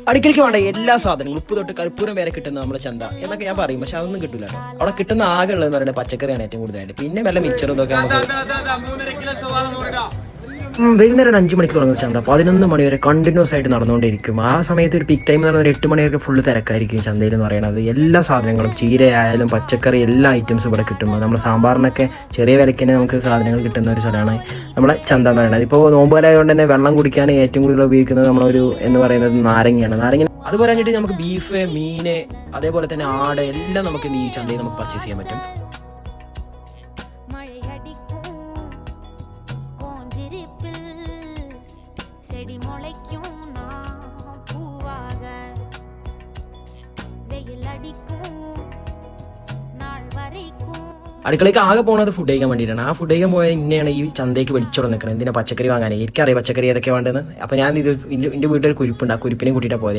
അടുക്കളയ്ക്ക് വേണ്ട എല്ലാ സാധനങ്ങളും ഉപ്പ് തൊട്ട് കർപ്പൂരം വരെ കിട്ടുന്ന നമ്മുടെ ചന്ത എന്നൊക്കെ ഞാൻ പറയും. പക്ഷെ അതൊന്നും കിട്ടില്ല. അവിടെ കിട്ടുന്ന ആകെ ഉള്ളതെന്ന് പറയുന്നത് പച്ചക്കറിയാണ് ഏറ്റവും കൂടുതലായിട്ട്. പിന്നെ വല്ല മിച്ചറും ഇതൊക്കെ നമുക്ക് വൈകുന്നേരം 5 മണിക്ക് തുടങ്ങുന്ന ചന്ത 11 മണി വരെ കണ്ടിന്യൂസ് ആയിട്ട് നടന്നുകൊണ്ടിരിക്കും. ആ സമയത്ത് ഒരു പീക്ക് ടൈം എന്ന് പറഞ്ഞാൽ 8 മണി വരെ ഫുള്ള് തിരക്കായിരിക്കും ചന്തയിൽ എന്ന് പറയുന്നത്. എല്ലാ സാധനങ്ങളും ചീരയായാലും പച്ചക്കറി എല്ലാ ഐറ്റംസും ഇവിടെ കിട്ടും. നമ്മുടെ സാമ്പാറിനൊക്കെ ചെറിയ വിലക്കിന് നമുക്ക് സാധനങ്ങൾ കിട്ടുന്ന ഒരു സ്ഥലമാണ് നമ്മളെ ചന്ത എന്ന് പറയുന്നത്. ഇപ്പോൾ നോമ്പുകാലായതുകൊണ്ട് തന്നെ വെള്ളം കുടിക്കാൻ ഏറ്റവും കൂടുതൽ ഉപയോഗിക്കുന്നത് നമ്മളൊരു എന്ന് പറയുന്നത് നാരങ്ങയാണ്. നാരങ്ങ അത് പറഞ്ഞിട്ട് നമുക്ക് ബീഫ്, മീന്, അതേപോലെ തന്നെ ആട് എല്ലാം നമുക്ക് ഈ ചന്തയിൽ നമുക്ക് പർച്ചേസ് ചെയ്യാൻ പറ്റും. അടുക്കളയ്ക്ക് ആകെ പോകുന്നത് ഫുഡ് കഴിക്കാൻ വേണ്ടിയിട്ടാണ്. ആ ഫുഡ് കഴിക്കാൻ പോയാൽ ഇന്നെയാണ് ഈ ചന്തയ്ക്ക് വലിച്ചോടെ നിൽക്കുന്നത്. എന്തിനാ പച്ചക്കറി വാങ്ങാൻ. എനിക്കറിയാം പച്ചക്കറി ഏതൊക്കെ വേണ്ടതെന്ന്. അപ്പോൾ ഞാൻ എൻ്റെ വീട്ടിൽ ഒരു കുരിപ്പുണ്ട്. ആ കുരിപ്പിനെ കൂട്ടിയിട്ടാണ് പോയത്.